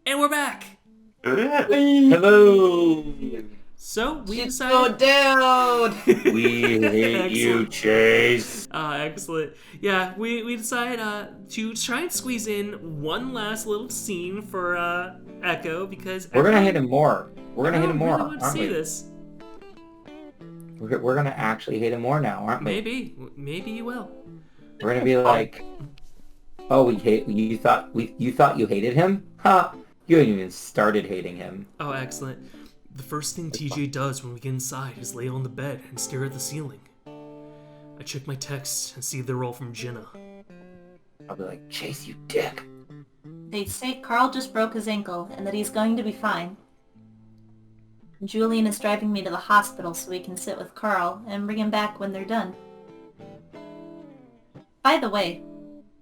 And we're back! Hello. So, we Shit's decided... going down! We hate you, Chase. Excellent. Yeah, we decided to try and squeeze in one last little scene for Echo, because... We're gonna hate him more. We're gonna hate him I more, really want to aren't see we? this. We're gonna actually hate him more now, aren't we? Maybe you will. We're gonna be like, oh, you thought you hated him? Ha! You haven't even started hating him. Oh, excellent. The first thing TJ does when we get inside is lay on the bed and stare at the ceiling. I check my texts and see they're all from Jenna. I'll be like, Chase, you dick. They say Carl just broke his ankle and that he's going to be fine. Julian is driving me to the hospital so we can sit with Carl and bring him back when they're done. By the way,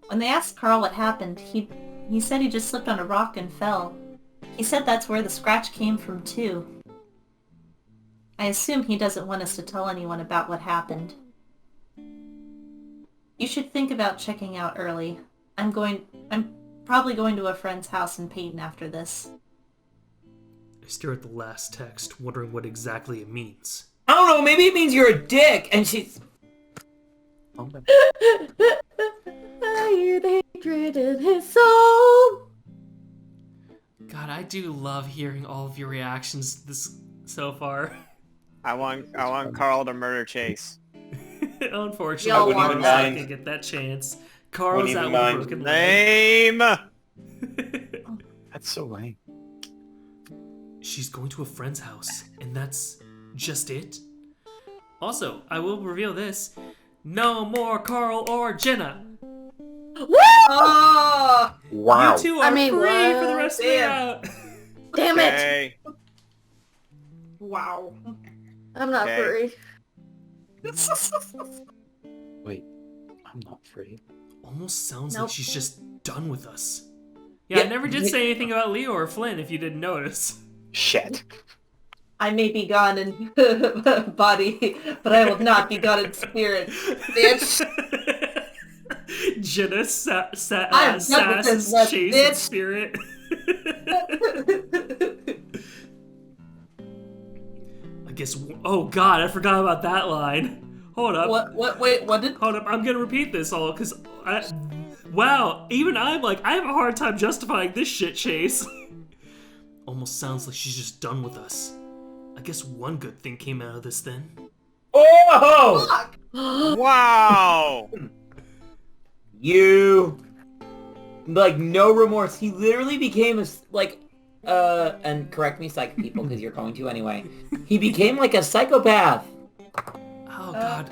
when they asked Carl what happened, he said he just slipped on a rock and fell. He said that's where the scratch came from too. I assume he doesn't want us to tell anyone about what happened. You should think about checking out early. I'm probably going to a friend's house in Peyton after this. I stare at the last text, wondering what exactly it means. I don't know, maybe it means you're a dick, and she's... I hear the hatred in his soul. God, I do love hearing all of your reactions so far. I want Carl to murder Chase. Unfortunately, Y'all we want didn't that. get that chance. Carl's Wouldn't out even with a mind. broken leg. Name! That's so lame. She's going to a friend's house, and that's just it? Also, I will reveal this. No more Carl or Jenna. Oh! Wow. You two are free what? for the rest of the route. Damn it! Okay. Wow. I'm not Okay. free. Wait, I'm not free. Almost sounds Nope. like she's just done with us. Yeah, I never did say anything about Leo or Flynn, if you didn't notice. Shit. I may be gone in body, but I will not be gone in spirit. Bitch. Jenna I'm done with this sass mess, Chase bitch. in spirit. I guess... Oh god, I forgot about that line. Hold up. Wait, what did... Hold up, I'm gonna repeat this all, because wow, even I'm like, I have a hard time justifying this shit, Chase. Almost sounds like she's just done with us. I guess one good thing came out of this then. Oh! Fuck! Wow! You... Like, no remorse. He literally became and correct me, psych people, because you're going to anyway. He became like a psychopath. Oh god.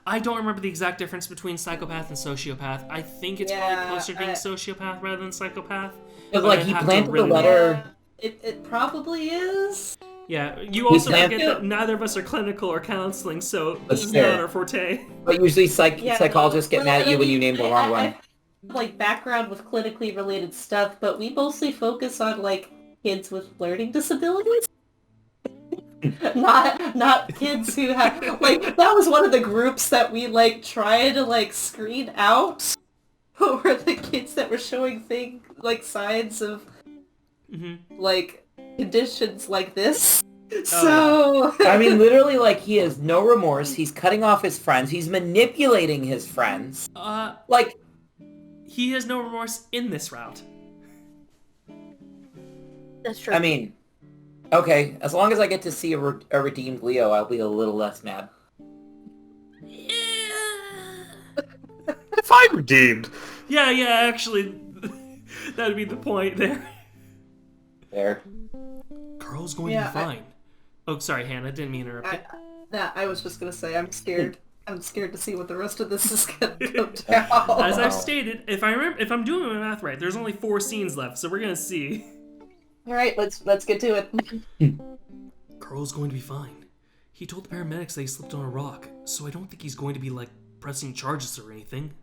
I don't remember the exact difference between psychopath and sociopath. I think it's probably closer to being sociopath rather than psychopath. Because, But like, I'd he have to planted really the letter... It probably is. Yeah, you also planted- forget that neither of us are clinical or counseling, so this That's is fair. not our forte. But usually Yeah, psychologists get mad at you when you name the wrong I one. have, like, background with clinically related stuff, but we mostly focus on, like, kids with learning disabilities. not kids who have, like, that was one of the groups that we, like, tried to, like, screen out. Were the kids that were showing signs of, like, conditions like this. So... I mean, literally, like, he has no remorse. He's cutting off his friends. He's manipulating his friends. Like, He has no remorse in this route. That's true. I mean, okay, as long as I get to see a redeemed Leo, I'll be a little less mad. If I'm redeemed. Yeah, actually, that'd be the point there. There. Carl's going Yeah, to be fine. Oh, sorry, Hannah, didn't mean to interrupt you. I was just gonna say, I'm scared. I'm scared to see what the rest of this is gonna go down. As I've stated, if I'm doing my math right, there's only 4 scenes left, so we're gonna see. All right, let's get to it. Carl's going to be fine. He told the paramedics that he slipped on a rock, so I don't think he's going to be, like, pressing charges or anything.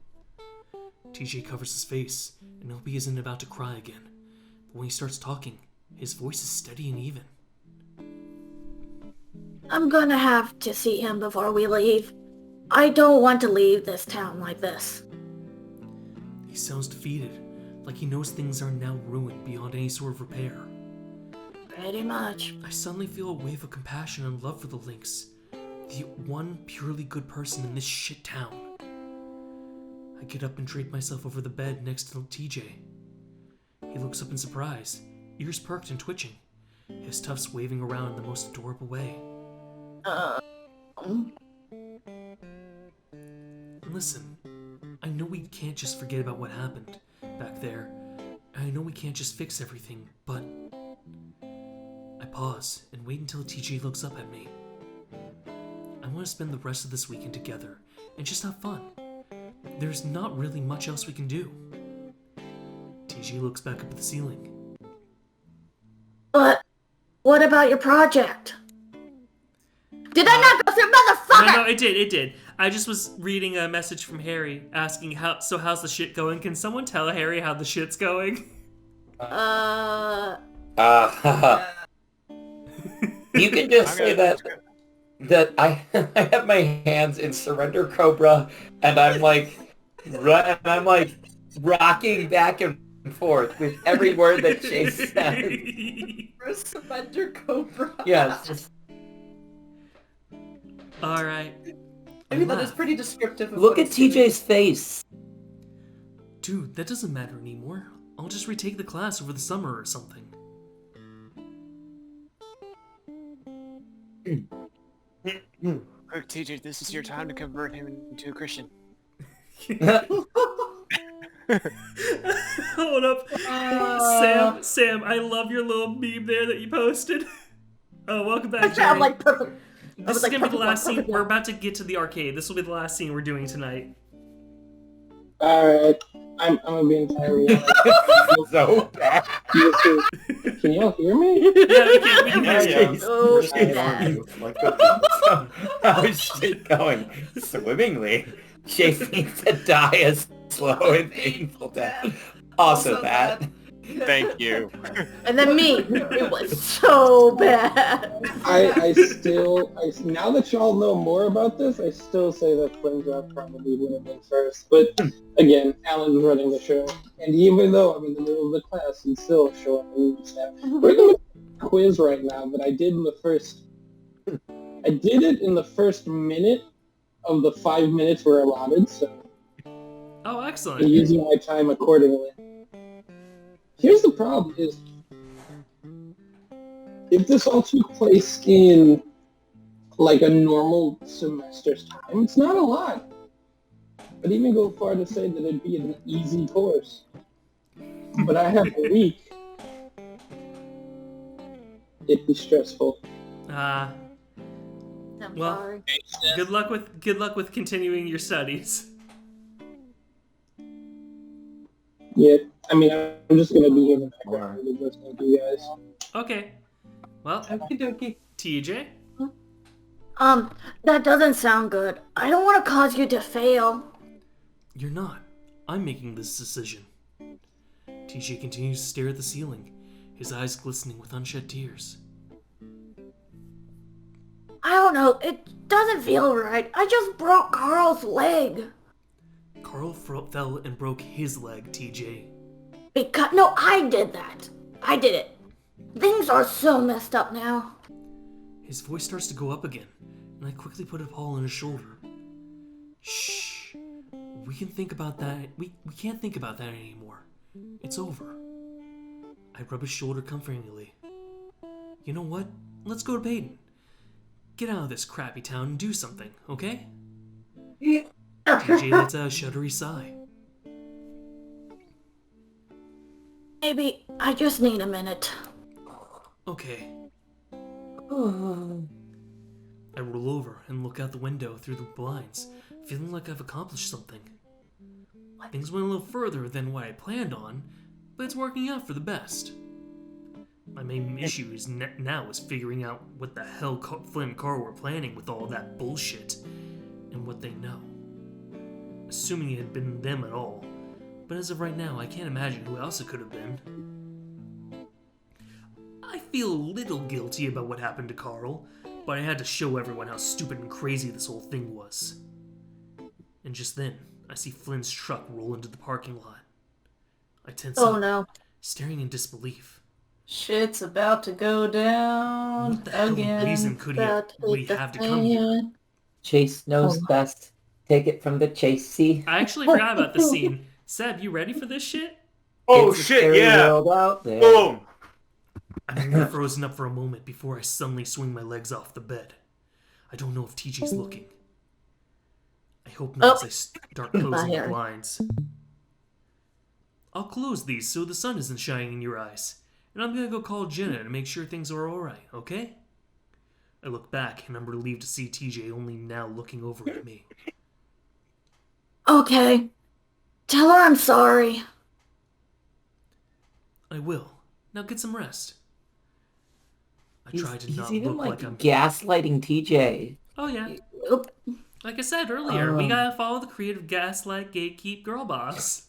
TJ covers his face, and hope he isn't about to cry again. But when he starts talking, his voice is steady and even. I'm gonna have to see him before we leave. I don't want to leave this town like this. He sounds defeated, Like he knows things are now ruined beyond any sort of repair. Pretty much. I suddenly feel a wave of compassion and love for the Lynx, the one purely good person in this shit town. I get up and drape myself over the bed next to TJ. He looks up in surprise, ears perked and twitching, his tufts waving around in the most adorable way. Listen, I know we can't just forget about what happened back there. I know we can't just fix everything, but... I pause and wait until TJ looks up at me. I want to spend the rest of this weekend together and just have fun. There's not really much else we can do. TJ looks back up at the ceiling. But what about your project? Did I not go through, motherfucker? No, it did. I just was reading a message from Harry asking how's the shit going? Can someone tell Harry how the shit's going? You can just say that I have my hands in surrender cobra and I'm like rocking back and forth with every word that Chase says. Surrender Cobra. Yes. Alright. I mean, that is pretty descriptive of Look what at it's doing. TJ's face. Dude, that doesn't matter anymore. I'll just retake the class over the summer or something. Quick, TJ, this is your time to convert him into a Christian. Hold up. Sam, I love your little meme there that you posted. Oh, welcome back, Jerry. I'm like perfect. This is gonna be the last scene. We're about to get to the arcade. This will be the last scene we're doing tonight. Alright, I'm gonna be entirely honest. So bad. Can y'all hear me? Yeah, we can hear you. Oh, How is shit going swimmingly? Chase needs to die a slow and painful death. Also bad. Thank you. and then me. It was so bad. I still, now that y'all know more about this, I still say that Flynn job probably would have been first. But again, Alan's running the show. And even though I'm in the middle of the class, he's still showing me stuff. We're in the quiz right now, but I did it in the first minute of the 5 minutes we're allotted, so Oh, I'm excellent. using my time accordingly. Here's the problem is, if this all took place in, like, a normal semester's time, it's not a lot. I'd even go far to say that it'd be an easy course. But I have a week. It'd be stressful. I'm Well, sorry. good luck with continuing your studies. Yeah, I mean, I'm just gonna be in the background and listening to you guys. Okay. Well, Okie dokie. TJ? That doesn't sound good. I don't want to cause you to fail. You're not. I'm making this decision. TJ continues to stare at the ceiling, his eyes glistening with unshed tears. I don't know. It doesn't feel right. I just broke Carl's leg. Carl fell and broke his leg, TJ. No, I did that. I did it. Things are so messed up now. His voice starts to go up again, and I quickly put a paw on his shoulder. Shh. We can think about that. We can't think about that anymore. It's over. I rub his shoulder comfortingly. You know what? Let's go to Peyton. Get out of this crappy town and do something, okay? TJ lets out a shuddery sigh. Maybe I just need a minute. Okay. I roll over and look out the window through the blinds, feeling like I've accomplished something. Things went a little further than what I planned on, but it's working out for the best. My main issue is now is figuring out what the hell Flynn and Carl were planning with all that bullshit, and what they know. Assuming it had been them at all, but as of right now, I can't imagine who else it could have been. I feel a little guilty about what happened to Carl, but I had to show everyone how stupid and crazy this whole thing was. And just then, I see Flynn's truck roll into the parking lot. I tense Oh up, no. staring in disbelief. Shit's about to go down What the hell again. reason could About to we hit the have to come here? fan. Chase knows Oh. best. Take it from the chasey. I actually forgot about this scene. Seb, you ready for this shit? Oh It's a shit, scary yeah. world out there. Boom. I'm only frozen up for a moment before I suddenly swing my legs off the bed. I don't know if TJ's looking. I hope not as I start closing the Harry. blinds. I'll close these so the sun isn't shining in your eyes. And I'm gonna go call Jenna to make sure things are alright, okay? I look back and I'm relieved to see TJ only now looking over at me. Okay. Tell her I'm sorry. I will. Now get some rest. I try to He's not even look like like I'm... gaslighting TJ. Oh yeah. Oop. Like I said earlier, we gotta follow the creative gaslight gatekeep girl boss.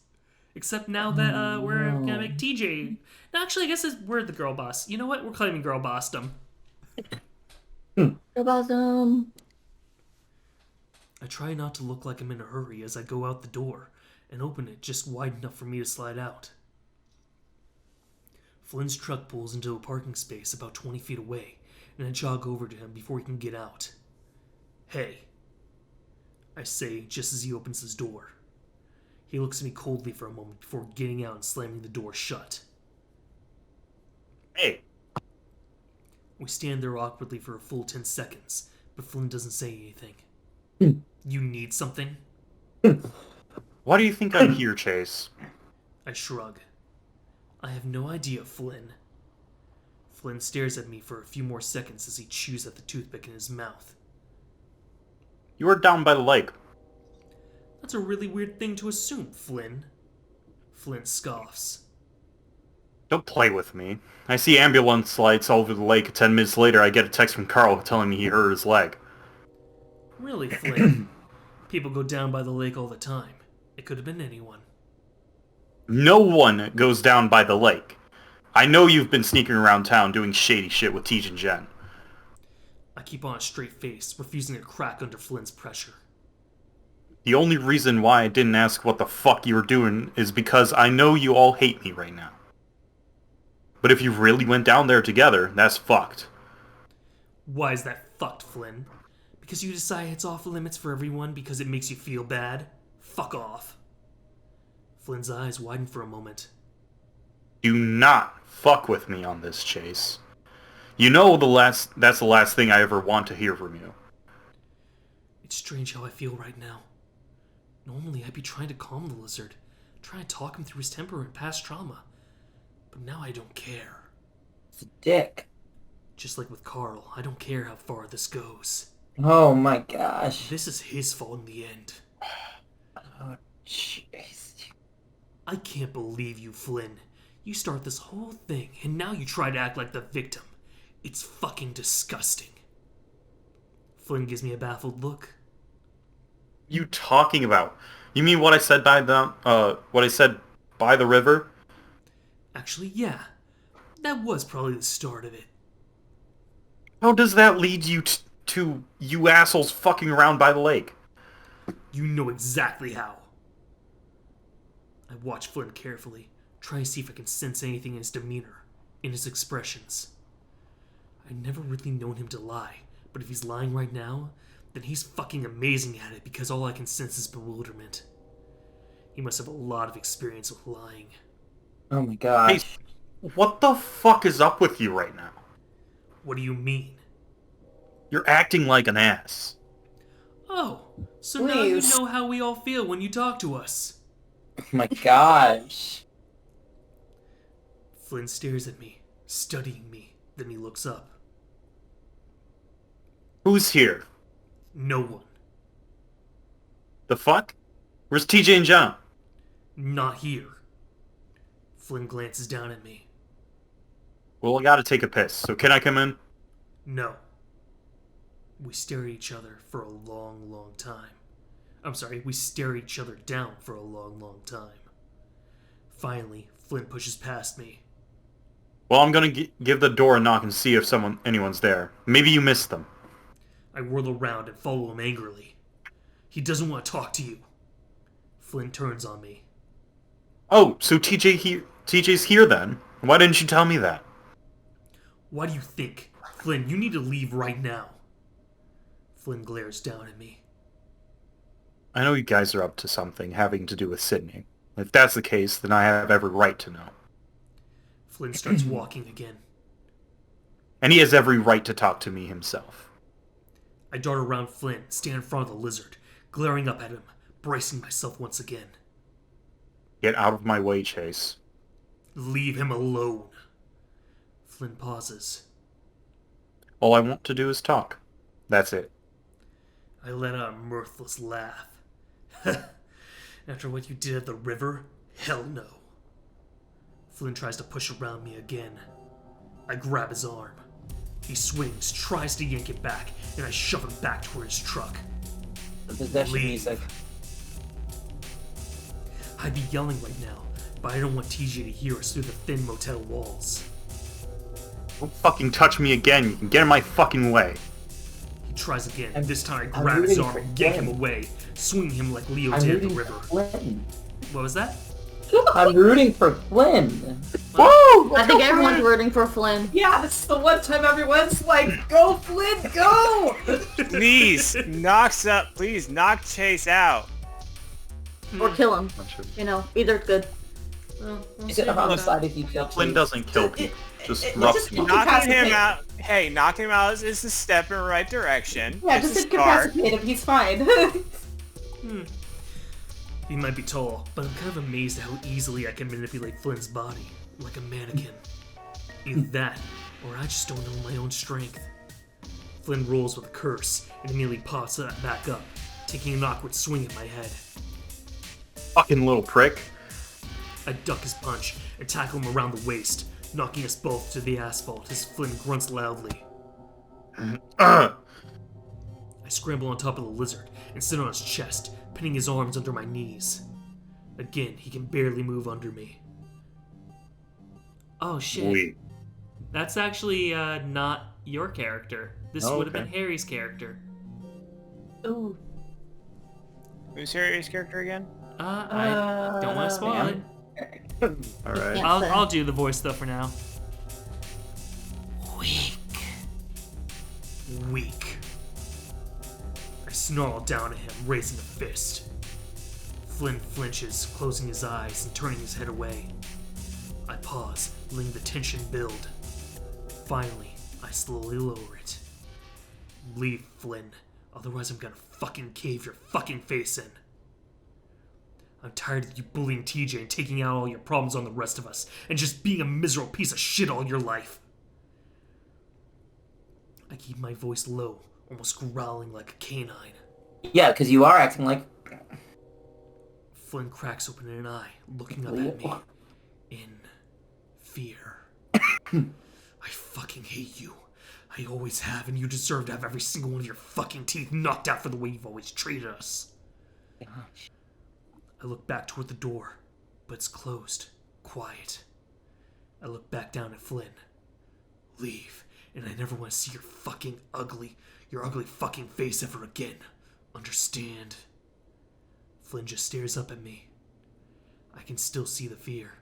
Except now that we're gonna make TJ... No, actually, I guess we're the girl boss. You know what? We're claiming girl bossdom. Awesome. I try not to look like I'm in a hurry as I go out the door and open it just wide enough for me to slide out. Flynn's truck pulls into a parking space about 20 feet away, and I jog over to him before he can get out. Hey, I say just as he opens his door. He looks at me coldly for a moment before getting out and slamming the door shut. Hey. We stand there awkwardly for a full 10 seconds, but Flynn doesn't say anything. You need something? Why do you think I'm here, Chase? I shrug. I have no idea, Flynn. Flynn stares at me for a few more seconds as he chews at the toothpick in his mouth. You were down by the lake. That's a really weird thing to assume, Flynn. Flynn scoffs. Don't play with me. I see ambulance lights all over the lake. 10 minutes later, I get a text from Carl telling me he hurt his leg. Really, Flynn? People go down by the lake all the time. It could have been anyone. No one goes down by the lake. I know you've been sneaking around town doing shady shit with Tej and Jen. I keep on a straight face, refusing to crack under Flynn's pressure. The only reason why I didn't ask what the fuck you were doing is because I know you all hate me right now. But if you really went down there together, that's fucked. Why is that fucked, Flynn? Because you decide it's off limits for everyone because it makes you feel bad? Fuck off. Flynn's eyes widen for a moment. Do not fuck with me on this, Chase. You know that's the last thing I ever want to hear from you. It's strange how I feel right now. Normally I'd be trying to calm the lizard, trying to talk him through his temper and past trauma. But now I don't care. It's a dick. Just like with Carl, I don't care how far this goes. Oh my gosh. This is his fault in the end. Oh, jeez. I can't believe you, Flynn. You start this whole thing, and now you try to act like the victim. It's fucking disgusting. Flynn gives me a baffled look. You talking about? You mean what I said by the river? Actually, yeah. That was probably the start of it. How does that lead you to you assholes fucking around by the lake? You know exactly how. I watch Flynn carefully, trying to see if I can sense anything in his demeanor, in his expressions. I've never really known him to lie, but if he's lying right now, then he's fucking amazing at it because all I can sense is bewilderment. He must have a lot of experience with lying. Oh my gosh. Hey, what the fuck is up with you right now? What do you mean? You're acting like an ass. Oh, so now you Please. know how we all feel when you talk to us. Oh my gosh. Flynn stares at me, studying me, then he looks up. Who's here? No one. The fuck? Where's TJ and John? Not here. Flynn glances down at me. Well, I gotta take a piss, so can I come in? No. We stare at each other for a long, long time. I'm sorry, we stare at each other down for a long, long time. Finally, Flynn pushes past me. Well, I'm gonna give the door a knock and see if anyone's there. Maybe you missed them. I whirl around and follow him angrily. He doesn't want to talk to you. Flynn turns on me. Oh, so TJ's here then. Why didn't you tell me that? Why do you think? Flynn, you need to leave right now. Flynn glares down at me. I know you guys are up to something having to do with Sydney. If that's the case, then I have every right to know. Flynn starts walking again. And he has every right to talk to me himself. I dart around Flynn, stand in front of the lizard, glaring up at him, bracing myself once again. Get out of my way, Chase. Leave him alone. Flynn pauses. All I want to do is talk. That's it. I let out a mirthless laugh. After what you did at the river? Hell no. Flynn tries to push around me again. I grab his arm. He swings, tries to yank it back, and I shove him back toward his truck. The possession Leave. music. I'd be yelling right now, but I don't want TJ to hear us through the thin motel walls. Don't fucking touch me again. You can get in my fucking way. He tries again. I'm- This time I I'm grab his rooting arm for and yank him Flynn. away, swinging him like Leo I'm did at the rooting river. for Flynn. What was that? I'm rooting for Flynn. Woo! I think everyone's rooting for Flynn. Yeah, this is the one time everyone's like, go Flynn, go! Please, please knock Chase out. Or kill him. You know, either good. Is it a homicide if you kill Flynn Chase? doesn't kill people. Just just rough people. Knocking him Incapacitate. out. Hey, knocking him out is a step in the right direction. Yeah, It's just a start. incapacitate him, he's fine. He might be tall, but I'm kind of amazed at how easily I can manipulate Flynn's body, like a mannequin. Either that, or I just don't know my own strength. Flynn rolls with a curse and immediately pops that back up, taking an awkward swing at my head. Fucking little prick. I duck his punch and tackle him around the waist, knocking us both to the asphalt as Flynn grunts loudly. I scramble on top of the lizard and sit on his chest, pinning his arms under my knees. Again, he can barely move under me. Oh shit. Wait. That's actually not your character. This Oh, would have okay. been Harry's character. Ooh. Who's Harry's character again? I don't want to spoil it. Alright. Yeah. I'll do the voice though for now. Weak. Weak. I snarl down at him, raising a fist. Flynn flinches, closing his eyes and turning his head away. I pause, letting the tension build. Finally, I slowly lower it. Leave, Flynn, otherwise I'm gonna fucking cave your fucking face in. I'm tired of you bullying TJ and taking out all your problems on the rest of us, and just being a miserable piece of shit all your life. I keep my voice low, almost growling like a canine. Yeah, because you are acting like... Flynn cracks open an eye, looking up at me in fear. I fucking hate you. I always have, and you deserve to have every single one of your fucking teeth knocked out for the way you've always treated us. I look back toward the door, but it's closed, quiet. I look back down at Flynn. Leave, and I never want to see your ugly fucking face ever again. Understand? Flynn just stares up at me. I can still see the fear,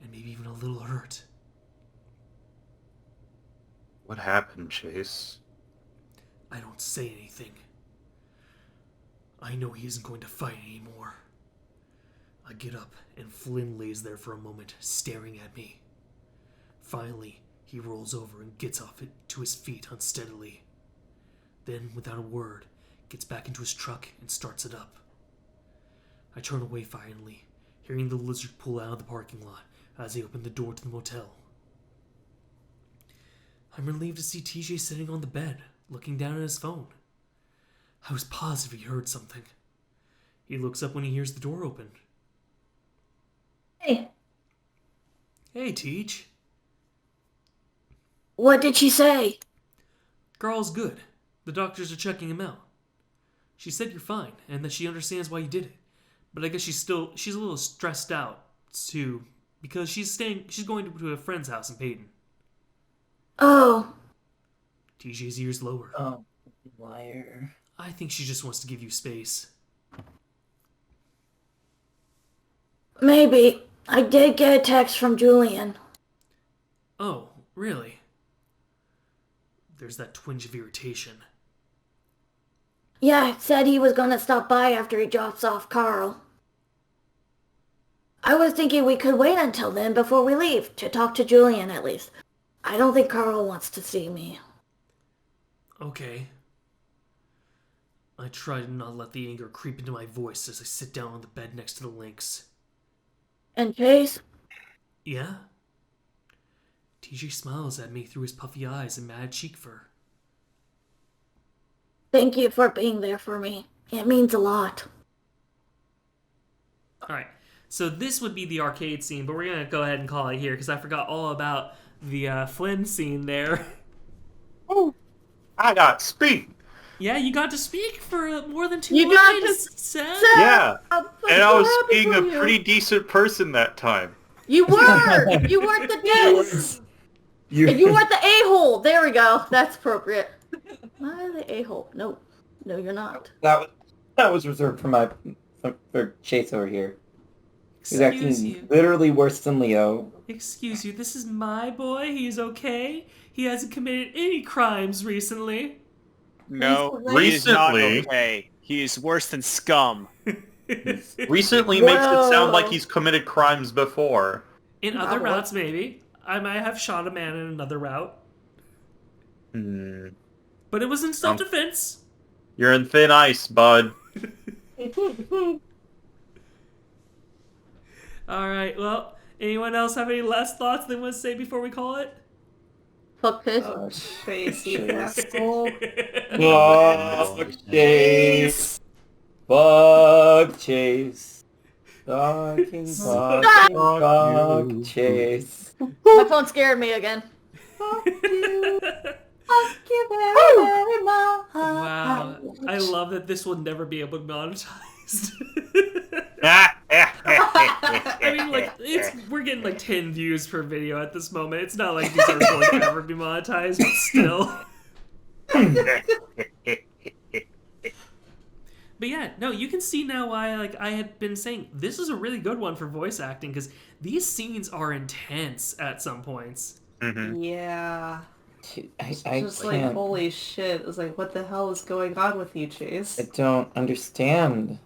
and maybe even a little hurt. What happened, Chase? I don't say anything. I know he isn't going to fight anymore. I get up, and Flynn lays there for a moment, staring at me. Finally, he rolls over and gets off to his feet unsteadily. Then, without a word, gets back into his truck and starts it up. I turn away finally, hearing the lizard pull out of the parking lot as I open the door to the motel. I'm relieved to see TJ sitting on the bed, looking down at his phone. I was positive he heard something. He looks up when he hears the door open. Hey, Hey, Teach. what did she say? Carl's good. The doctors are checking him out. She said you're fine, and that she understands why you did it. But I guess she's a little stressed out, too, because she's going to a friend's house in Peyton. Oh, TJ's ears lower. Oh, liar. I think she just wants to give you space. Maybe. I did get a text from Julian. Oh, really? There's that twinge of irritation. Yeah, said he was gonna stop by after he drops off Carl. I was thinking we could wait until then before we leave, to talk to Julian at least. I don't think Carl wants to see me. Okay. I try to not let the anger creep into my voice as I sit down on the bed next to the Lynx. And Chase? Yeah? TJ smiles at me through his puffy eyes and mad cheek fur. Thank you for being there for me. It means a lot. Alright, so this would be the arcade scene, but we're gonna go ahead and call it here because I forgot all about the Flynn scene there. Oh, I got speak. Yeah, you got to speak for more than 2 You got lines, to Seth. Yeah, I'm and I so was happy being for a you. pretty decent person that time. You were! You weren't the dick! And you weren't the a-hole! There we go. That's appropriate. Am I the a-hole? No. No, you're not. That was reserved for Chase over here. He's Excuse acting you. literally worse than Leo. Excuse you, this is my boy. He's okay. He hasn't committed any crimes recently. No, he is not Recently- okay. He is worse than scum. Recently makes it sound like Whoa. he's committed crimes before. In other what? routes, maybe. I might have shot a man in another route. Hmm. But it was in self-defense. You're in thin ice, bud. Alright, well, anyone else have any last thoughts they want to say before we call it? Fuck Chase. Oh, Chase, you Chase. asshole. Fuck Chase. Fuck Chase. Fucking fuck Chase. My phone scared me again. Wow. I love that this will never be able to be monetized. I mean, like, we're getting like 10 views per video at this moment. It's not like these are going to ever be monetized, but still. But yeah, no, you can see now why, like, I had been saying this is a really good one for voice acting because these scenes are intense at some points. Mm-hmm. Yeah. I Just like, can't. holy shit. It's like, what the hell is going on with you, Chase? I don't understand.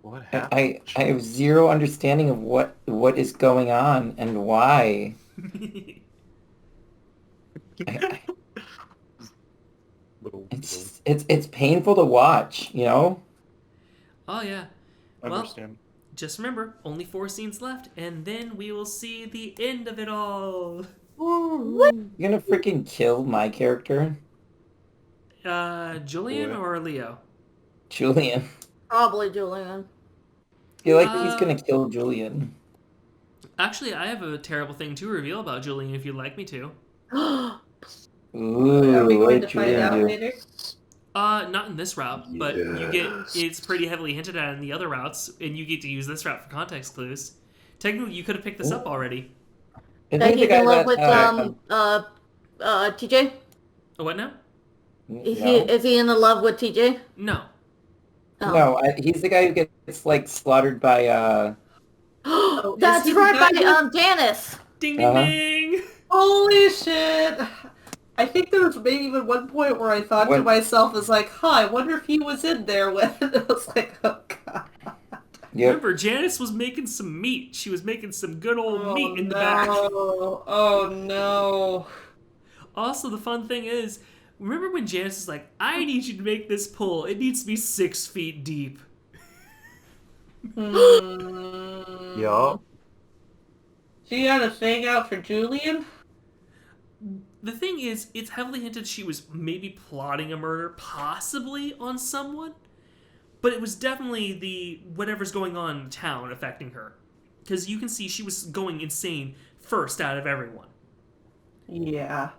What I have zero understanding of what is going on and why. It's painful to watch, you know? Oh yeah. Well, Understand. just remember, only 4 scenes left, and then we will see the end of it all. You're gonna freaking kill my character? Julian What? or Leo? Julian. Probably Julian. I feel like he's gonna kill Julian. Actually, I have a terrible thing to reveal about Julian if you'd like me to. Ooh, Are we what going did to find Julian out do? later? Not in this route, but you get it's pretty heavily hinted at in the other routes, and you get to use this route for context clues. Technically, you could have picked this up already. Isn't That he he's the guy in love that, with, TJ? Oh, what now? Is he in love with TJ? No. Oh. No, he's the guy who gets, like, slaughtered by, That's is he right, the by guy Janice. Ding ding Uh-huh. ding! Holy shit! I think there was maybe even one point where I thought to When- myself, "Is like, huh, I wonder if he was in there when..." I was like, oh god. Yep. Remember, Janice was making some meat. She was making some good old meat in the back. Oh no. Also, the fun thing is, remember when Janice is like, I need you to make this pull. It needs to be 6 feet deep. Yup. She got a thing out for Julian? The thing is, it's heavily hinted she was maybe plotting a murder, possibly on someone. But it was definitely the whatever's going on in town affecting her. Because you can see she was going insane first out of everyone. Yeah.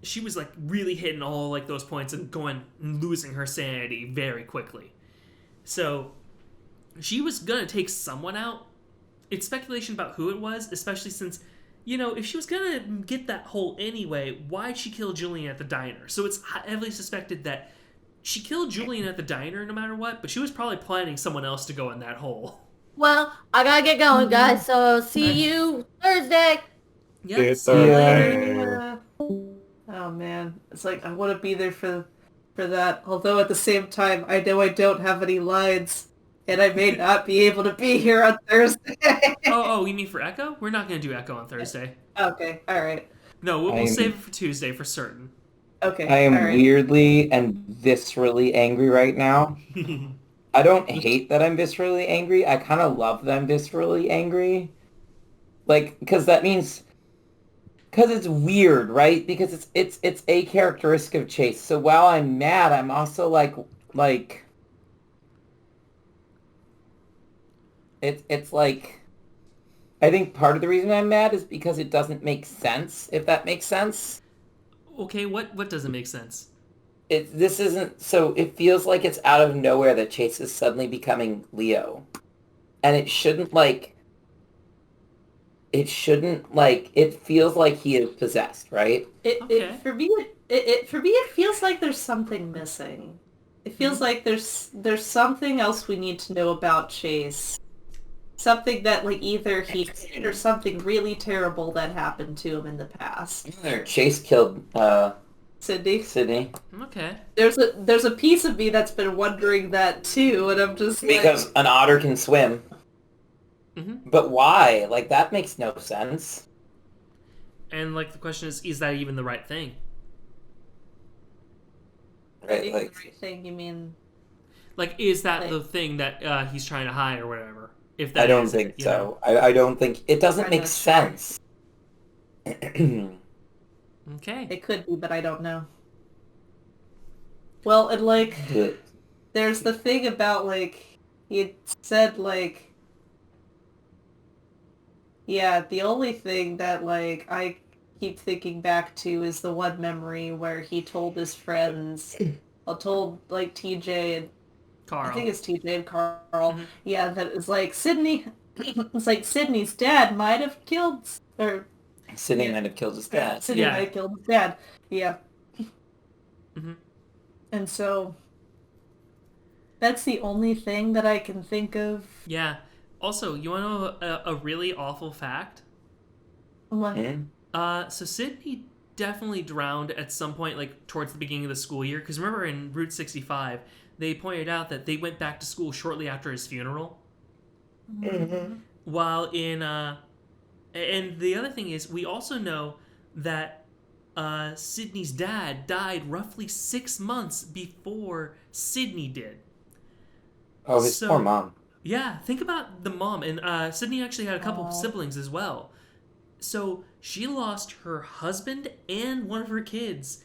She was like really hitting all like those points and losing her sanity very quickly. So she was gonna take someone out. It's speculation about who it was, especially since, you know, if she was gonna get that hole anyway, why'd she kill Julian at the diner? So it's heavily suspected that she killed Julian at the diner no matter what, but she was probably planning someone else to go in that hole. Well, I gotta get going, guys. So see you Thursday. Yeah, See see you ya. later. Oh man, it's like I want to be there for that. Although at the same time, I know I don't have any lines, and I may not be able to be here on Thursday. Oh, you mean for Echo? We're not gonna do Echo on Thursday. Okay, all right. No, we'll I'm- save it for Tuesday for certain. Okay, I am all right. weirdly and viscerally angry right now. I don't hate that I'm viscerally angry. I kind of love that I'm viscerally angry. Like, because that means... Because it's weird, right? Because it's a characteristic of Chase. So while I'm mad, I'm also like... It's like... I think part of the reason I'm mad is because it doesn't make sense, if that makes sense. Okay, what doesn't make sense? This isn't... So it feels like it's out of nowhere that Chase is suddenly becoming Leo. And it shouldn't, like... It feels like he is possessed, right? Okay. For me, it feels like there's something missing. It feels like there's something else we need to know about Chase. Something that like either he did or something really terrible that happened to him in the past. Chase killed Sydney. Sydney. Okay. There's a piece of me that's been wondering that too, and I'm just Because an otter can swim. Mm-hmm. But why? Like, that makes no sense. And like the question is that even the right thing? Right, like, like... the right thing. You mean? Like, is that Like- the thing that he's trying to hide or whatever? If that I don't is think it, you so. know? I don't think... It doesn't I'm make not sure. sense. Okay. It could be, but I don't know. Well, and like, there's the thing about like, he had said like, yeah, the only thing that like I keep thinking back to is the one memory where he told his friends, told like TJ and Carl. I think it's TJ and Carl, Mhm. yeah, that is like Sydney. It's like Sydney's dad might have killed, or Sydney Yeah. might have killed his dad. Sydney Yeah. might have killed his dad. Yeah. Mhm. And so that's the only thing that I can think of. Yeah. Also, you want to know a really awful fact? What? So Sydney definitely drowned at some point, like towards the beginning of the school year. Because remember, in Route 65, they pointed out that they went back to school shortly after his funeral. While in, and the other thing is, we also know that Sydney's dad died roughly 6 months before Sydney did. Oh, his So- poor mom. Yeah, think about the mom. And Sydney actually had a couple of Aw. siblings as well. So she lost her husband and one of her kids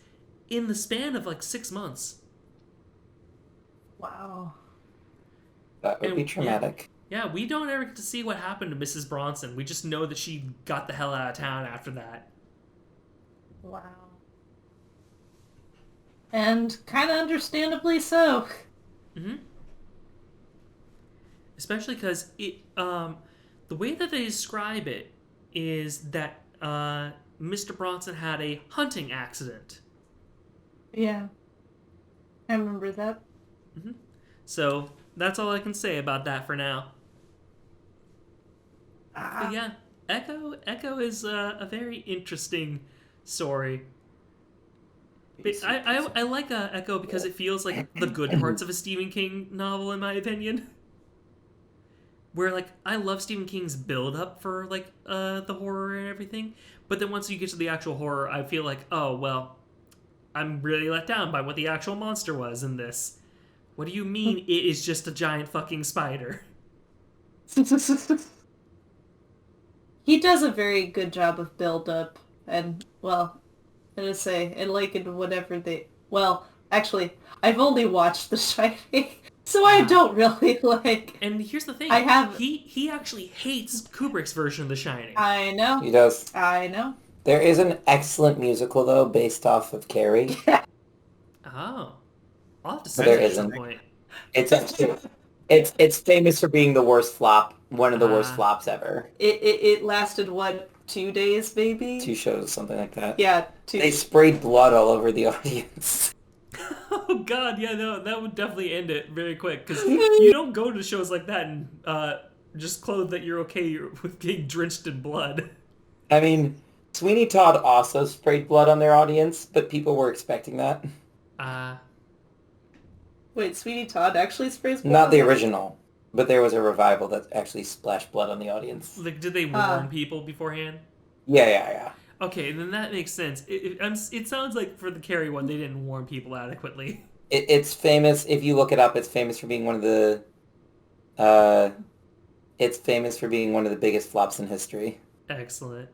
in the span of like 6 months. Wow. That would And- be traumatic. Yeah, we don't ever get to see what happened to Mrs. Bronson. We just know that she got the hell out of town after that. Wow. And kind of understandably so. Mm-hmm. Especially because the way that they describe it is that Mr. Bronson had a hunting accident. Yeah. I remember that. So that's all I can say about that for now. But yeah, Echo is a very interesting story. But I like Echo because it feels like the good parts of a Stephen King novel, in my opinion. Where like I love Stephen King's build up for like the horror and everything, but then once you get to the actual horror, I feel like, oh well, I'm really let down by what the actual monster was in this. What do you mean it is just a giant fucking spider? He does a very good job of build-up, and, well, I'm gonna say, and like in whatever they... Well, actually, I've only watched The Shining, so I don't really, like... And here's the thing, I have- he actually hates Kubrick's version of The Shining. I know. He does. I know. There is an excellent musical, though, based off of Carrie. Oh. I'll have to see There that at some isn't. point. It's actually... It's famous for being the worst flop. One of the worst Ah. flops ever. It lasted, what, 2 days, maybe? 2 shows, something like that. Yeah, 2 They sprayed blood all over the audience. Oh god, yeah, no, that would definitely end it very quick, because you don't go to shows like that and just clothed that you're okay with being drenched in blood. I mean, Sweeney Todd also sprayed blood on their audience, but people were expecting that. Wait, Sweeney Todd actually sprays blood? Not the original, but there was a revival that actually splashed blood on the audience. Like, did they warn people beforehand? Yeah. Okay, then that makes sense. It sounds like for the Carrie one, they didn't warn people adequately. It's famous, if you look it up, it's famous for being one of the... it's famous for being one of the biggest flops in history. Excellent.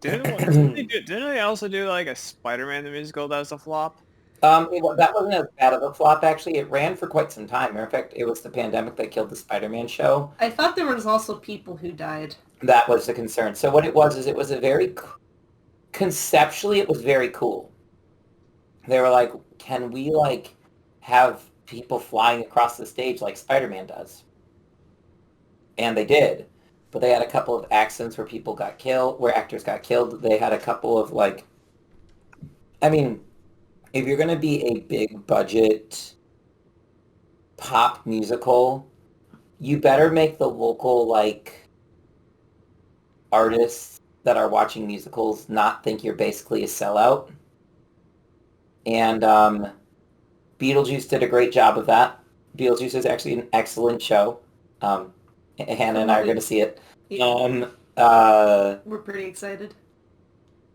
Didn't they also do like a Spider-Man the musical that was a flop? That wasn't as bad of a flop, actually. It ran for quite some time. Matter of fact, it was the pandemic that killed the Spider-Man show. I thought there was also people who died. That was the concern. So what it was is it was a very... Conceptually, it was very cool. They were like, can we, like, have people flying across the stage like Spider-Man does? And they did. But they had a couple of accidents where people got killed, where actors got killed. They had a couple of, like... I mean... If you're going to be a big budget pop musical, you better make the local, like, artists that are watching musicals not think you're basically a sellout. And Beetlejuice did a great job of that. Beetlejuice is actually an excellent show. Hannah and I are going to see it. We're pretty excited.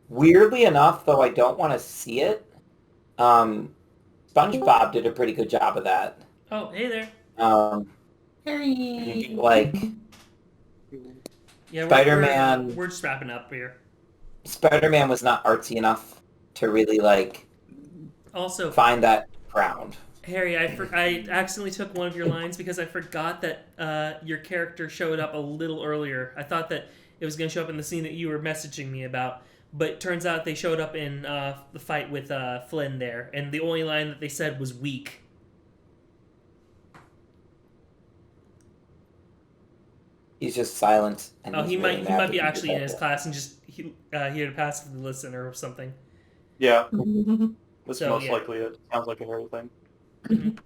Weirdly enough, though I don't want to see it, SpongeBob did a pretty good job of that. Oh, hey there. Harry. Like, Yeah, Spider-Man... We're just wrapping up here. Spider-Man was not artsy enough to really, like, Also, find that ground. Harry, I accidentally took one of your lines because I forgot that your character showed up a little earlier. I thought that it was going to show up in the scene that you were messaging me about. But it turns out they showed up in the fight with Flynn there, and the only line that they said was weak. He's just silent. And Oh, he's he really might mad be that actually did in his that. class and just here to passively listen or something. Yeah, that's So, most yeah. likely it. Sounds like a Harry thing.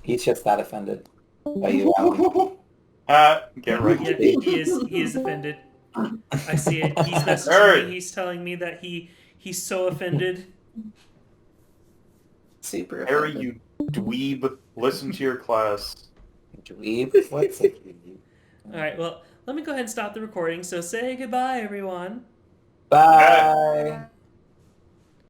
He's just that offended by you, Alan. Get right. Yeah, he is offended. I see it. He's messaging Nerd. me. He's telling me that he's so offended. Super Harry, offended. you dweeb, listen to your class. Dweeb? What's a dweeb? All right, well, let me go ahead and stop the recording. So say goodbye, everyone. Bye.